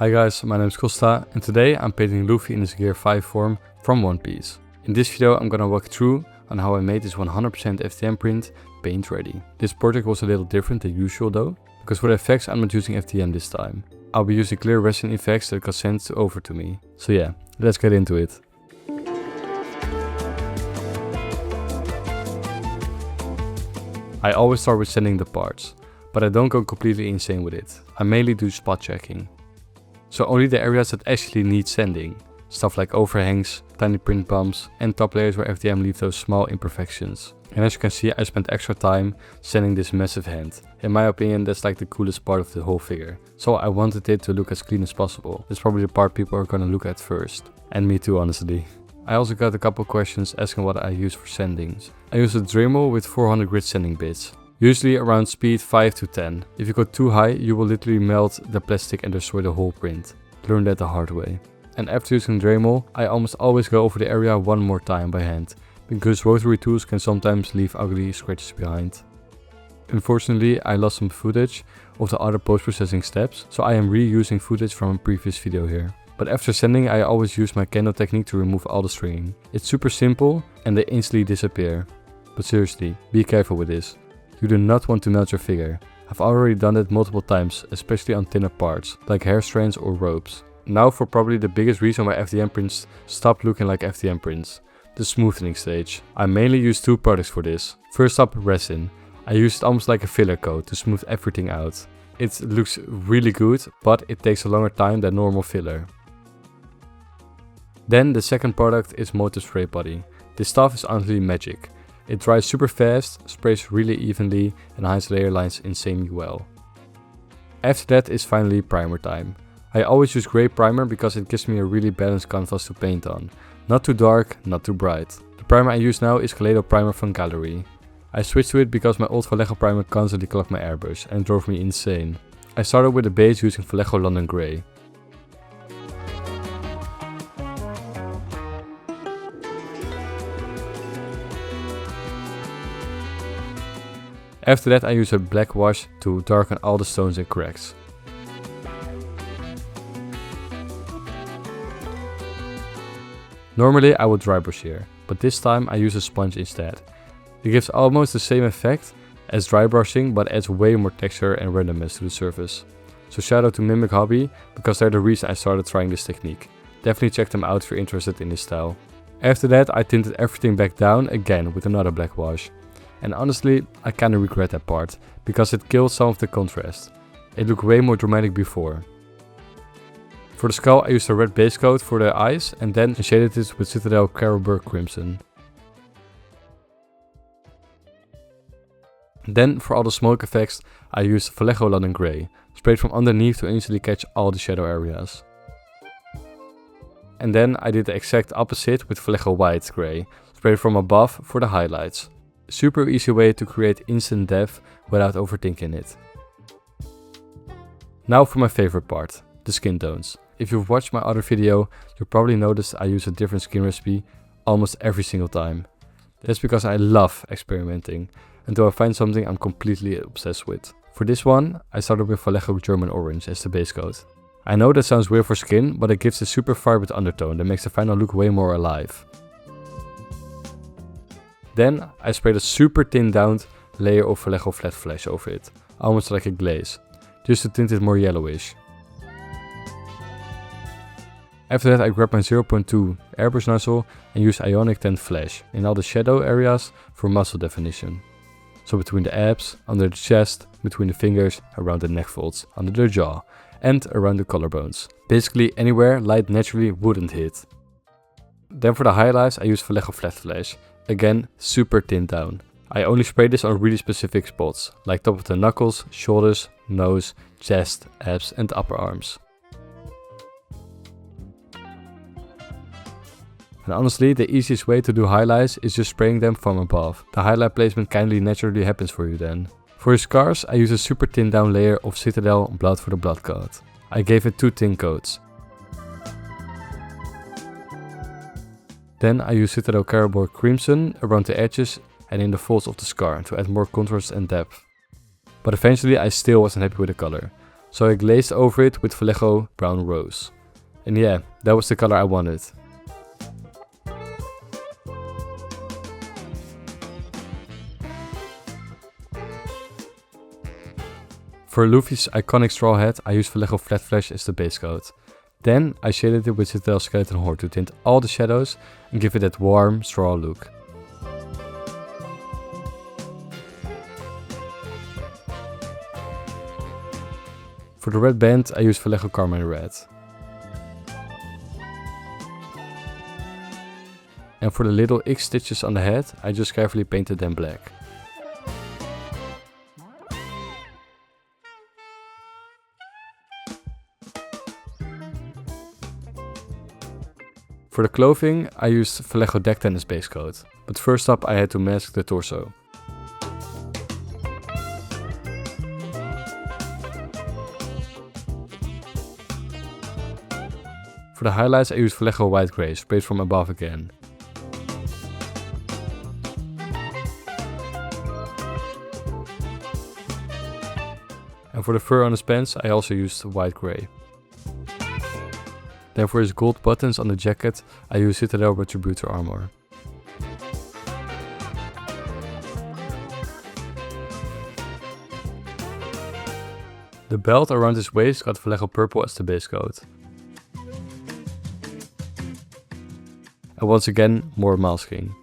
Hi guys, my name is Costa and today I'm painting Luffy in his Gear 5 form from One Piece. In this video I'm gonna walk through on how I made this 100% FDM print paint ready. This project was a little different than usual though, because for the effects I'm not using FDM this time. I'll be using clear resin effects that got sent over to me. So yeah, let's get into it. I always start with sanding the parts, but I don't go completely insane with it. I mainly do spot checking. So only the areas that actually need sanding. Stuff like overhangs, tiny print bumps and top layers where FDM leave those small imperfections. And as you can see, I spent extra time sanding this massive hand. In my opinion, that's like the coolest part of the whole figure. So I wanted it to look as clean as possible. That's probably the part people are gonna look at first. And me too, honestly. I also got a couple questions asking what I use for sandings. I use a Dremel with 400 grit sanding bits. Usually around speed 5 to 10. If you go too high, you will literally melt the plastic and destroy the whole print. Learned that the hard way. And after using Dremel, I almost always go over the area one more time by hand, because rotary tools can sometimes leave ugly scratches behind. Unfortunately, I lost some footage of the other post-processing steps, so I am reusing footage from a previous video here. But after sanding, I always use my candle technique to remove all the stringing. It's super simple and they instantly disappear. But seriously, be careful with this. You do not want to melt your figure. I've already done it multiple times, especially on thinner parts, like hair strands or ropes. Now for probably the biggest reason why FDM prints stopped looking like FDM prints. The smoothing stage. I mainly use two products for this. First up, resin. I use it almost like a filler coat to smooth everything out. It looks really good, but it takes a longer time than normal filler. Then the second product is Motive Spray Body. This stuff is honestly magic. It dries super fast, sprays really evenly and hides layer lines insanely well. After that is finally primer time. I always use grey primer because it gives me a really balanced canvas to paint on. Not too dark, not too bright. The primer I use now is Kaleido primer from Gallery. I switched to it because my old Vallejo primer constantly clogged my airbrush and drove me insane. I started with the base using Vallejo London Grey. After that I use a black wash to darken all the stones and cracks. Normally I would dry brush here, but this time I use a sponge instead. It gives almost the same effect as dry brushing, but adds way more texture and randomness to the surface. So shout out to Mimic Hobby, because they're the reason I started trying this technique. Definitely check them out if you're interested in this style. After that I tinted everything back down again with another black wash. And honestly, I kinda regret that part, because it killed some of the contrast. It looked way more dramatic before. For the skull I used a red base coat for the eyes and then shaded it with Citadel Carroburg Crimson. Then for all the smoke effects I used Vallejo London Grey, sprayed from underneath to instantly catch all the shadow areas. And then I did the exact opposite with Vallejo White Grey, sprayed from above for the highlights. Super easy way to create instant depth without overthinking it. Now for my favorite part, the skin tones. If you've watched my other video, you probably noticed I use a different skin recipe almost every single time. That's because I love experimenting until I find something I'm completely obsessed with. For this one, I started with Vallejo German Orange as the base coat. I know that sounds weird for skin, but it gives a super vibrant undertone that makes the final look way more alive. Then I sprayed a super thinned down layer of Vallejo Flat Flash over it, almost like a glaze, just to tint it more yellowish. After that I grabbed my 0.2 airbrush nozzle and used Ionic 10 Flash in all the shadow areas for muscle definition. So between the abs, under the chest, between the fingers, around the neck folds, under the jaw, and around the collarbones. Basically anywhere light naturally wouldn't hit. Then for the highlights I used Vallejo Flat Flash. Again, super thinned down. I only spray this on really specific spots, like top of the knuckles, shoulders, nose, chest, abs and upper arms. And honestly, the easiest way to do highlights is just spraying them from above. The highlight placement kindly naturally happens for you then. For his scars, I use a super thinned down layer of Citadel Blood for the Blood coat. I gave it 2 thin coats. Then I use Citadel Carroburg Crimson around the edges and in the folds of the scar to add more contrast and depth. But eventually I still wasn't happy with the color. So I glazed over it with Vallejo Brown Rose. And yeah, that was the color I wanted. For Luffy's iconic straw hat, I used Vallejo Flat Flash as the base coat. Then I shaded it with Citadel Skeleton Horde to tint all the shadows and give it that warm straw look. For the red band, I used Vallejo Carmine Red. And for the little X stitches on the head, I just carefully painted them black. For the clothing, I used Vallejo Deck as base coat, but first up I had to mask the torso. For the highlights I used Vallejo White Grey, sprayed from above again. And for the fur on his pants I also used White Grey. Then for his gold buttons on the jacket, I used Citadel Retributor armor. The belt around his waist got Vallejo Purple as the base coat. And once again, more masking.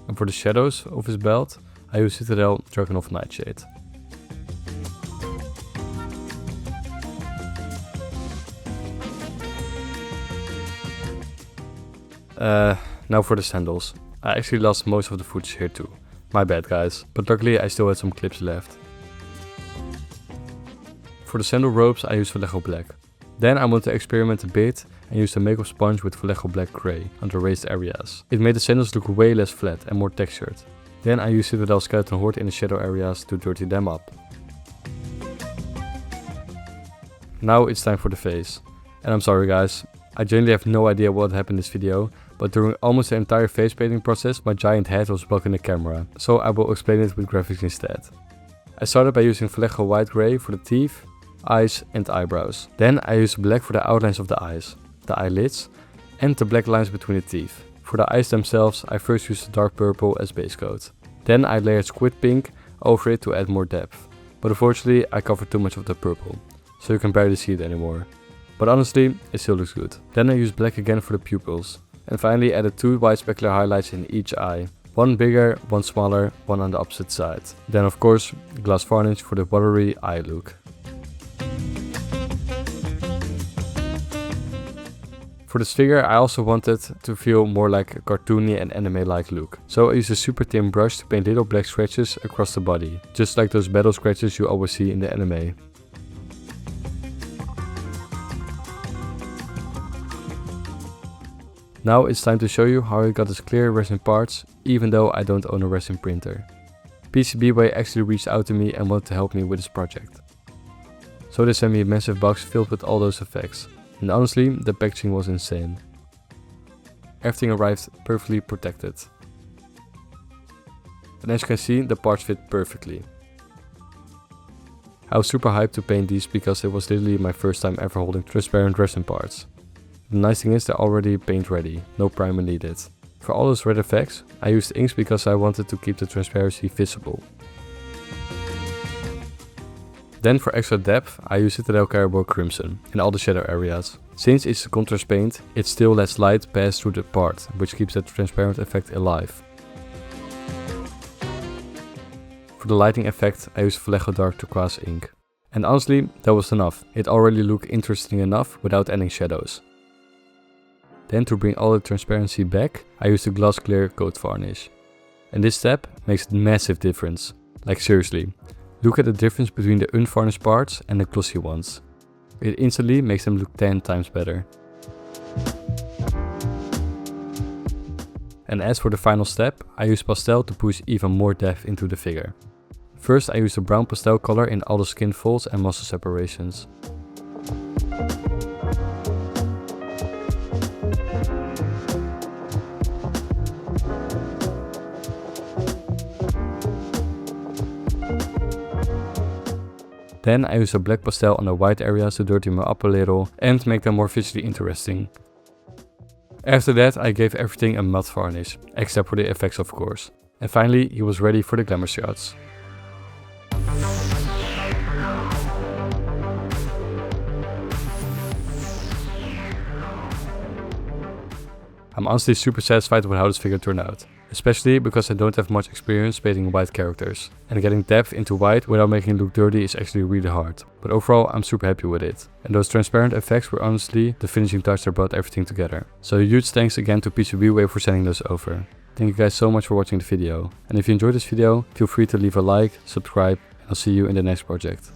And for the shadows of his belt, I used Citadel Dragunov Nightshade. Now for the sandals. I actually lost most of the footage here too. My bad guys, but luckily I still had some clips left. For the sandal ropes I used Vallejo Black. Then I wanted to experiment a bit and used a makeup sponge with Vallejo Black Grey on the raised areas. It made the sandals look way less flat and more textured. Then I used Citadel Skeleton Horde in the shadow areas to dirty them up. Now it's time for the face. And I'm sorry guys, I genuinely have no idea what happened in this video, but during almost the entire face painting process my giant head was blocking the camera, so I will explain it with graphics instead. I started by using Vallejo White Grey for the teeth, eyes and eyebrows. Then I used black for the outlines of the eyes, the eyelids and the black lines between the teeth. For the eyes themselves I first used the dark purple as base coat. Then I layered squid pink over it to add more depth, but unfortunately I covered too much of the purple, so you can barely see it anymore. But honestly, it still looks good. Then I used black again for the pupils. And finally added 2 white specular highlights in each eye. One bigger, one smaller, one on the opposite side. Then of course, glass varnish for the watery eye look. For this figure I also wanted to feel more like a cartoony and anime-like look. So I used a super thin brush to paint little black scratches across the body. Just like those battle scratches you always see in the anime. Now it's time to show you how I got these clear resin parts, even though I don't own a resin printer. PCBWay actually reached out to me and wanted to help me with this project. So they sent me a massive box filled with all those effects, and honestly, the packaging was insane. Everything arrived perfectly protected. And as you can see, the parts fit perfectly. I was super hyped to paint these because it was literally my first time ever holding transparent resin parts. The nice thing is they're already paint ready, no primer needed. For all those red effects, I used inks because I wanted to keep the transparency visible. Then for extra depth, I used Citadel Caribou Crimson in all the shadow areas. Since it's a contrast paint, it still lets light pass through the part, which keeps that transparent effect alive. For the lighting effect, I used Vallejo Dark Turquoise ink. And honestly, that was enough. It already looked interesting enough without adding shadows. Then to bring all the transparency back, I used a glass clear coat varnish. And this step makes a massive difference. Like seriously, look at the difference between the unvarnished parts and the glossy ones. It instantly makes them look 10 times better. And as for the final step, I used pastel to push even more depth into the figure. First I used a brown pastel color in all the skin folds and muscle separations. Then I used a black pastel on the white areas to dirty them up a little and make them more visually interesting. After that I gave everything a matte varnish, except for the effects of course. And finally he was ready for the glamour shots. I'm honestly super satisfied with how this figure turned out, especially because I don't have much experience painting white characters, and getting depth into white without making it look dirty is actually really hard, but overall I'm super happy with it. And those transparent effects were honestly the finishing touch that brought everything together. So a huge thanks again to PCBWay for sending those over. Thank you guys so much for watching the video, and if you enjoyed this video, feel free to leave a like, subscribe, and I'll see you in the next project.